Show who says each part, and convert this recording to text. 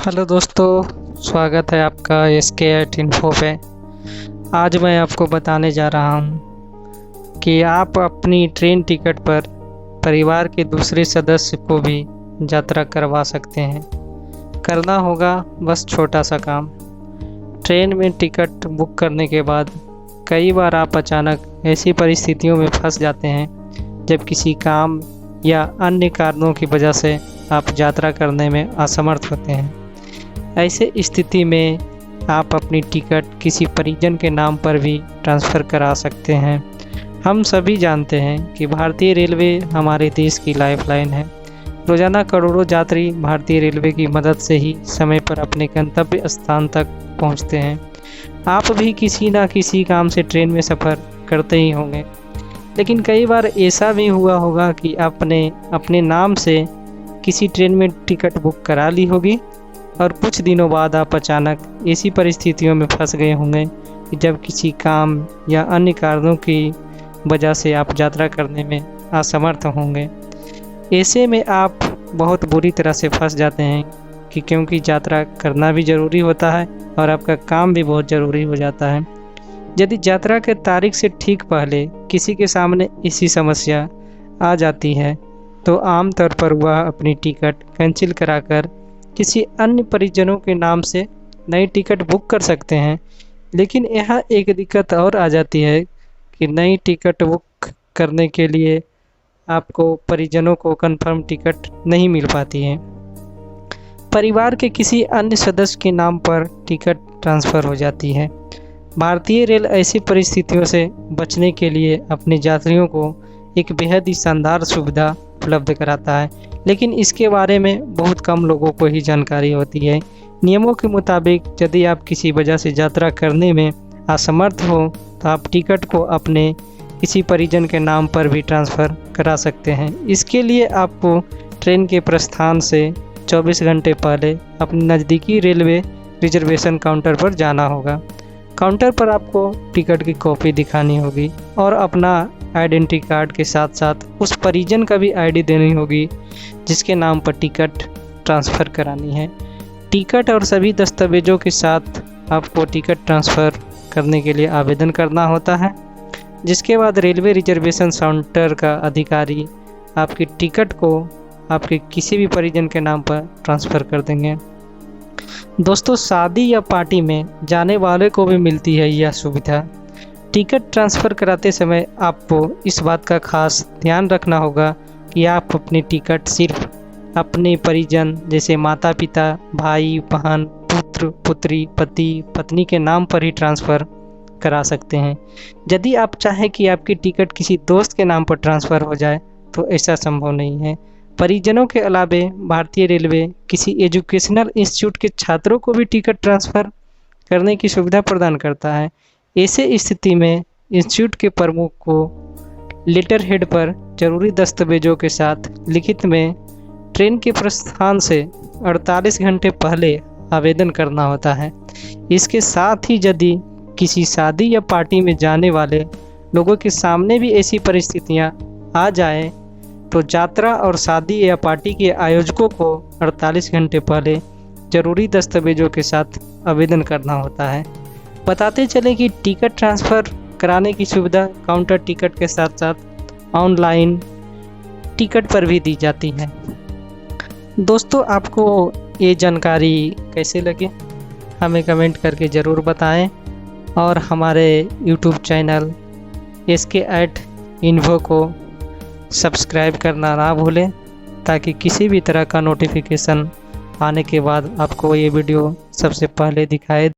Speaker 1: Hello दोस्तों, स्वागत है आपका SK8 इन्फो पे। आज मैं आपको बताने जा रहा हूँ कि आप अपनी ट्रेन टिकट पर परिवार के दूसरे सदस्य को भी यात्रा करवा सकते हैं। करना होगा बस छोटा सा काम। ट्रेन में टिकट बुक करने के बाद कई बार आप अचानक ऐसी परिस्थितियों में फंस जाते हैं जब किसी काम या अन्य कारणों की वजह से आप यात्रा करने में असमर्थ होते हैं। ऐसे स्थिति में आप अपनी टिकट किसी परिजन के नाम पर भी ट्रांसफ़र करा सकते हैं। हम सभी जानते हैं कि भारतीय रेलवे हमारे देश की लाइफलाइन है। रोज़ाना करोड़ों यात्री भारतीय रेलवे की मदद से ही समय पर अपने गंतव्य स्थान तक पहुंचते हैं। आप भी किसी न किसी काम से ट्रेन में सफ़र करते ही होंगे, लेकिन कई बार ऐसा भी हुआ होगा कि आपने अपने नाम से किसी ट्रेन में टिकट बुक करा ली होगी और कुछ दिनों बाद आप अचानक ऐसी परिस्थितियों में फंस गए होंगे कि जब किसी काम या अन्य कारणों की वजह से आप यात्रा करने में असमर्थ होंगे। ऐसे में आप बहुत बुरी तरह से फंस जाते हैं कि क्योंकि यात्रा करना भी ज़रूरी होता है और आपका काम भी बहुत ज़रूरी हो जाता है। यदि यात्रा के तारीख से ठीक पहले किसी के सामने ऐसी समस्या आ जाती है तो आमतौर पर वह अपनी टिकट कैंसिल कराकर किसी अन्य परिजनों के नाम से नई टिकट बुक कर सकते हैं। लेकिन यहाँ एक दिक्कत और आ जाती है कि नई टिकट बुक करने के लिए आपको परिजनों को कंफर्म टिकट नहीं मिल पाती है। परिवार के किसी अन्य सदस्य के नाम पर टिकट ट्रांसफ़र हो जाती है। भारतीय रेल ऐसी परिस्थितियों से बचने के लिए अपने यात्रियों को एक बेहद ही शानदार सुविधा उपलब्ध कराता है, लेकिन इसके बारे में बहुत कम लोगों को ही जानकारी होती है। नियमों के मुताबिक यदि आप किसी वजह से यात्रा करने में असमर्थ हो तो आप टिकट को अपने किसी परिजन के नाम पर भी ट्रांसफ़र करा सकते हैं। इसके लिए आपको ट्रेन के प्रस्थान से 24 घंटे पहले अपने नज़दीकी रेलवे रिजर्वेशन काउंटर पर जाना होगा। काउंटर पर आपको टिकट की कॉपी दिखानी होगी और अपना आइडेंटिटी कार्ड के साथ साथ उस परिजन का भी आईडी देनी होगी जिसके नाम पर टिकट ट्रांसफ़र करानी है। टिकट और सभी दस्तावेज़ों के साथ आपको टिकट ट्रांसफ़र करने के लिए आवेदन करना होता है, जिसके बाद रेलवे रिजर्वेशन काउंटर का अधिकारी आपकी टिकट को आपके किसी भी परिजन के नाम पर ट्रांसफ़र कर देंगे। दोस्तों, शादी या पार्टी में जाने वाले को भी मिलती है यह सुविधा। टिकट ट्रांसफ़र कराते समय आपको इस बात का खास ध्यान रखना होगा कि आप अपनी टिकट सिर्फ अपने परिजन जैसे माता पिता, भाई बहन, पुत्र पुत्री, पति पत्नी के नाम पर ही ट्रांसफ़र करा सकते हैं। यदि आप चाहें कि आपकी टिकट किसी दोस्त के नाम पर ट्रांसफ़र हो जाए तो ऐसा संभव नहीं है। परिजनों के अलावे भारतीय रेलवे किसी एजुकेशनल इंस्टीट्यूट के छात्रों को भी टिकट ट्रांसफ़र करने की सुविधा प्रदान करता है। ऐसे स्थिति में इंस्टीट्यूट के प्रमुख को लेटर हेड पर जरूरी दस्तावेजों के साथ लिखित में ट्रेन के प्रस्थान से 48 घंटे पहले आवेदन करना होता है। इसके साथ ही यदि किसी शादी या पार्टी में जाने वाले लोगों के सामने भी ऐसी परिस्थितियां आ जाएं तो यात्रा और शादी या पार्टी के आयोजकों को 48 घंटे पहले ज़रूरी दस्तावेजों के साथ आवेदन करना होता है। बताते चले कि टिकट ट्रांसफ़र कराने की सुविधा काउंटर टिकट के साथ साथ ऑनलाइन टिकट पर भी दी जाती है। दोस्तों, आपको ये जानकारी कैसे लगी हमें कमेंट करके ज़रूर बताएं और हमारे YouTube चैनल SK8 इन्फो को सब्सक्राइब करना ना भूलें ताकि किसी भी तरह का नोटिफिकेशन आने के बाद आपको ये वीडियो सबसे पहले दिखाए।